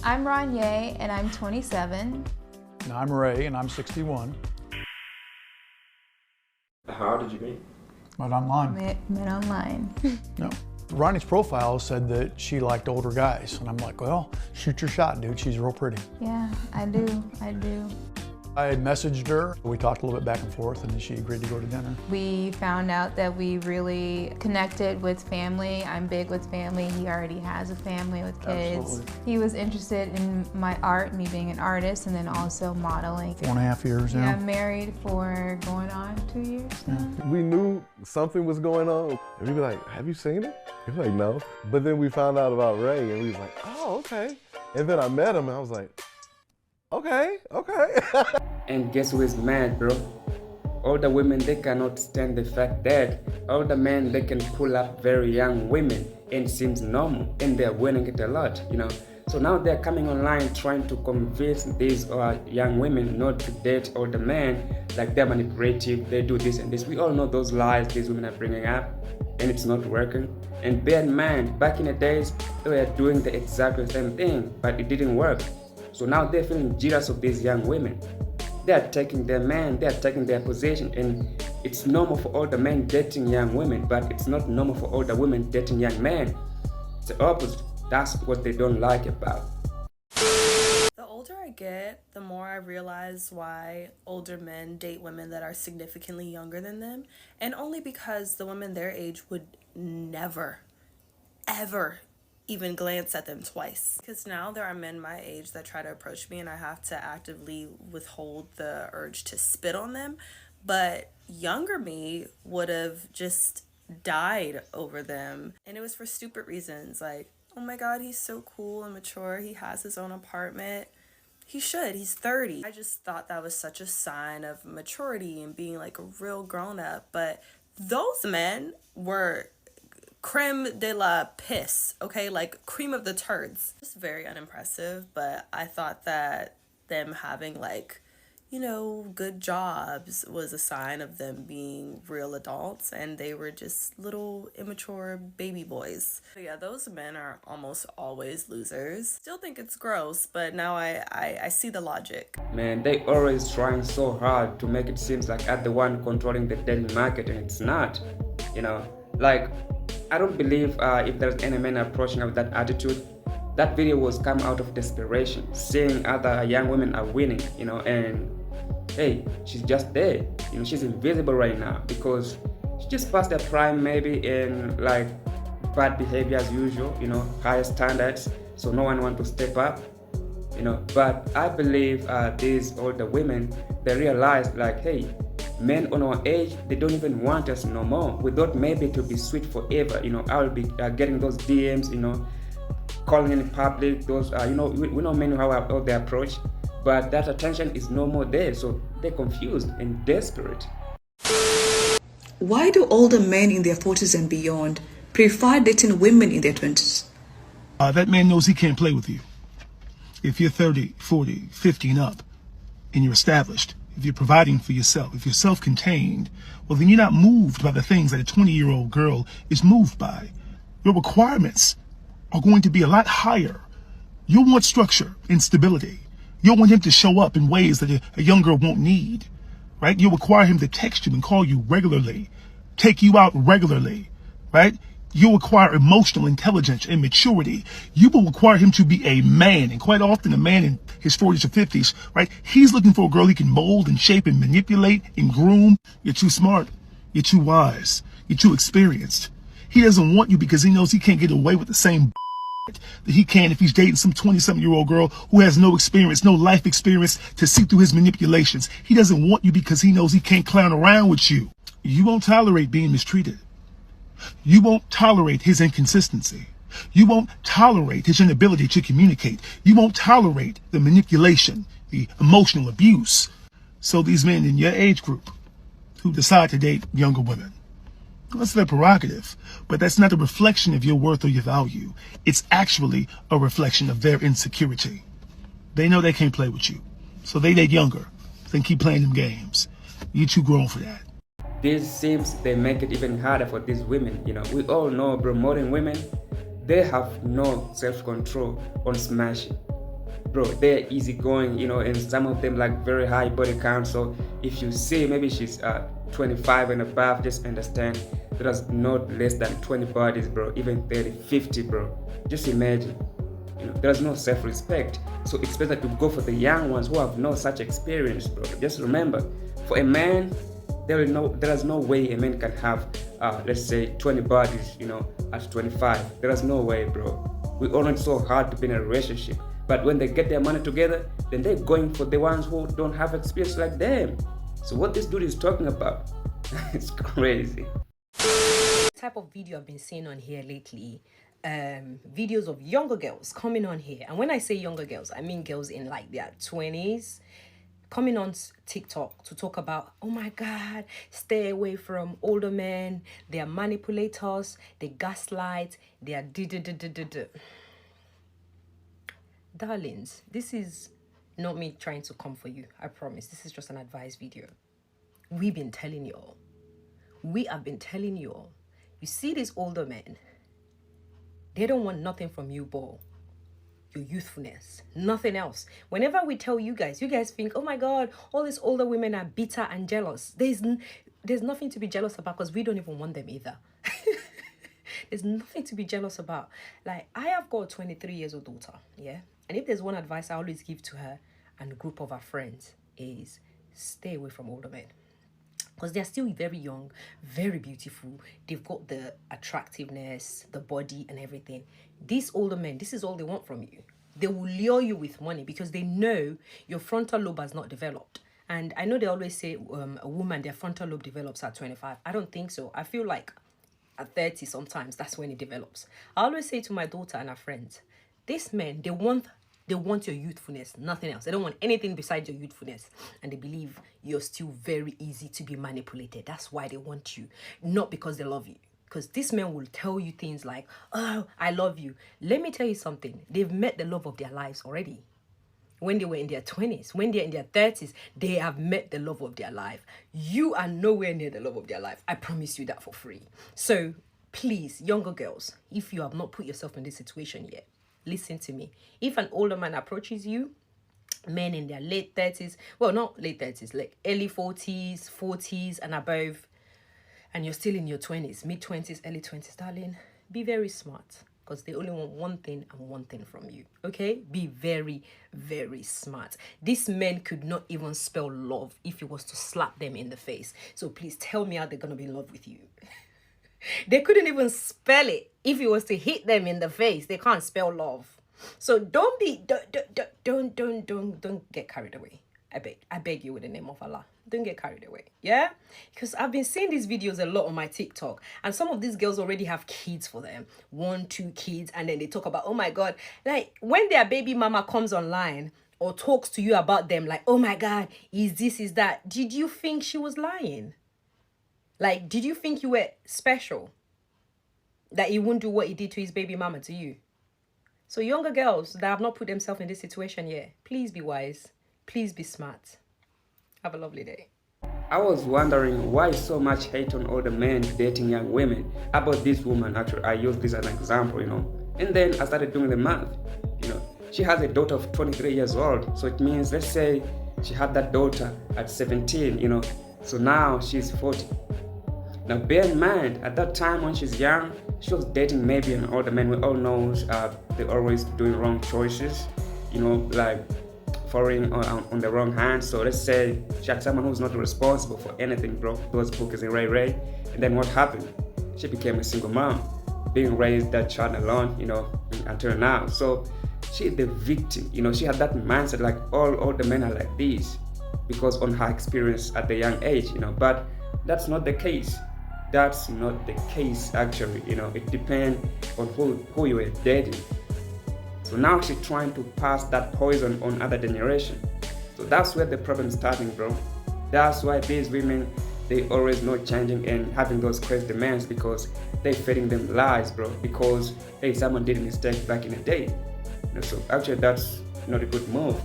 I'm Ronye, and I'm 27. And I'm Ray, and I'm 61. How did you meet? Met online. Met online. No. Ronnie's profile said that she liked older guys, and I'm like, well, shoot your shot, dude. She's real pretty. Yeah, I do. I had messaged her. We talked a little bit back and forth, and then she agreed to go to dinner. We found out that we really connected with family. I'm big with family. He already has a family with kids. Absolutely. He was interested in my art, me being an artist, and then also modeling. 4.5 years now. Yeah, I'm married for going on 2 years now. We knew something was going on. And we'd be like, have you seen it? He'd be like, no. But then we found out about Ray, and we was like, oh, okay. And then I met him, and I was like, okay. And guess who is mad, bro? All the women, they cannot stand the fact that all the men, they can pull up very young women and it seems normal, and they're winning it a lot, you know. So now they're coming online trying to convince these young women not to date older men, like they're manipulative, they do this and this. We all know those lies these women are bringing up, and it's not working. And bear in mind, back in the days, they were doing the exactly same thing, but it didn't work. So now they're feeling jealous of these young women. They are taking their man, they are taking their position, and it's normal for older men dating young women, but it's not normal for older women dating young men. It's the opposite. That's what they don't like about. The older I get, the more I realize why older men date women that are significantly younger than them, and only because the women their age would never, ever even glance at them twice. Because now there are men my age that try to approach me and I have to actively withhold the urge to spit on them. But younger me would have just died over them. And it was for stupid reasons, like, oh my God, he's so cool and mature. He has his own apartment. He should. He's 30. I just thought that was such a sign of maturity and being like a real grown up. But those men were creme de la piss, okay? Like cream of the turds. Just very unimpressive, but I thought that them having like, you know, good jobs was a sign of them being real adults, and they were just little immature baby boys. But yeah, those men are almost always losers. Still think it's gross, but now I see the logic. Man, they always trying so hard to make it seem like I'm the one controlling the dating market, and it's not, you know. Like, I don't believe if there's any man approaching with that attitude, that video was come out of desperation, seeing other young women are winning, you know, and hey, she's just there, you know, she's invisible right now because she just passed her prime maybe in like bad behavior as usual, you know, higher standards, so no one wants to step up, you know. But I believe these older women, they realize like, hey, men on our age, they don't even want us no more. We thought maybe it would be sweet forever, you know. I will be getting those DMs, you know, calling in public, those, you know, we know men how they approach, but that attention is no more there, so they're confused and desperate. Why do older men in their 40s and beyond prefer dating women in their 20s? That man knows he can't play with you. If you're 30, 40, 50 and up, and you're established, if you're providing for yourself, if you're self-contained, well, then you're not moved by the things that a 20-year-old girl is moved by. Your requirements are going to be a lot higher. You'll want structure and stability. You'll want him to show up in ways that a young girl won't need, right? You'll require him to text you and call you regularly, take you out regularly, right? You'll require emotional intelligence and maturity. You will require him to be a man, and quite often a man in his 40s or 50s, right? He's looking for a girl he can mold and shape and manipulate and groom. You're too smart. You're too wise. You're too experienced. He doesn't want you because he knows he can't get away with the same that he can if he's dating some 20-something-year-old girl who has no experience, no life experience to see through his manipulations. He doesn't want you because he knows he can't clown around with you. You won't tolerate being mistreated. You won't tolerate his inconsistency. You won't tolerate his inability to communicate. You won't tolerate the manipulation, the emotional abuse. So these men in your age group who decide to date younger women, that's their prerogative, but that's not a reflection of your worth or your value. It's actually a reflection of their insecurity. They know they can't play with you, so they date younger, then keep playing them games. You're too grown for that. This seems they make it even harder for these women, you know. We all know, bro, modern women, they have no self-control on smashing. bro, they're easygoing, and some of them like very high body count. So if you see maybe she's 25 and above, just understand there's not less than 20 bodies, bro, even 30, 50, bro. Just imagine. There's no self-respect. So it's better to go for the young ones who have no such experience, bro. Just remember, for a man, there is no way a man can have, let's say, 20 bodies, at 25. There is no way, bro. We all work so hard to be in a relationship. But when they get their money together, then they're going for the ones who don't have experience like them. So what this dude is talking about, it's crazy. Type of video I've been seeing on here lately, videos of younger girls coming on here. And when I say younger girls, I mean girls in like their 20s coming on TikTok to talk about, oh my God, stay away from older men. They are manipulators. They gaslight. They are Darlings, this is not me trying to come for you. I promise. This is just an advice video. We've been telling you all. We have been telling you all. You see these older men, they don't want nothing from you, but your youthfulness, nothing else. Whenever we tell you guys think, oh my God, all these older women are bitter and jealous. There's nothing to be jealous about, because we don't even want them either. There's nothing to be jealous about. Like, I have got a 23 years old daughter, yeah? And if there's one advice I always give to her and a group of her friends is stay away from older men. Because they're still very young, very beautiful. They've got the attractiveness, the body and everything. These older men, this is all they want from you. They will lure you with money because they know your frontal lobe has not developed. And I know they always say a woman, their frontal lobe develops at 25. I don't think so. I feel like at 30 sometimes, that's when it develops. I always say to my daughter and her friends, these men, they want your youthfulness, nothing else. They don't want anything besides your youthfulness. And they believe you're still very easy to be manipulated. That's why they want you, not because they love you. Because these men will tell you things like, oh, I love you. Let me tell you something. They've met the love of their lives already. When they were in their 20s, when they're in their 30s, they have met the love of their life. You are nowhere near the love of their life. I promise you that for free. So please, younger girls, if you have not put yourself in this situation yet, listen to me. If an older man approaches you, men in their late 30s, well, not late 30s, like early 40s and above, and you're still in your 20s, mid-20s, early 20s, darling, be very smart. Because they only want one thing and one thing from you. Okay? Be very, very smart. These men could not even spell love if you was to slap them in the face. So please tell me how they're going to be in love with you. They couldn't even spell it if you was to hit them in the face. They can't spell love. So don't get carried away. I beg you, with the name of Allah. Don't get carried away, yeah? Because I've been seeing these videos a lot on my TikTok, and some of these girls already have kids for them, 1, 2 kids, and then they talk about, oh my God, like when their baby mama comes online or talks to you about them, like, oh my God, is this, is that? Did you think she was lying? Like, did you think you were special? That he wouldn't do what he did to his baby mama to you? So younger girls that have not put themselves in this situation yet, please be wise. Please be smart. Have a lovely day. I was wondering why so much hate on older men dating young women. About this woman, actually, I used this as an example, And then I started doing the math, She has a daughter of 23 years old. So it means, let's say she had that daughter at 17, So now she's 40. Now bear in mind, at that time when she's young, she was dating maybe an older man. We all know they're always doing wrong choices, like falling on the wrong hands. So let's say she had someone who's not responsible for anything, bro. Those books in Ray. And then what happened? She became a single mom, being raised that child alone, until now. So she's the victim, She had that mindset like all the men are like this because on her experience at the young age, But that's not the case. That's not the case, actually. It depends on who you are dating. So now she's trying to pass that poison on other generation. So that's where the problem is starting, bro. That's why these women, they always not changing and having those crazy demands because they're feeding them lies, bro. Because, hey, someone did a mistake back in the day. So actually that's not a good move.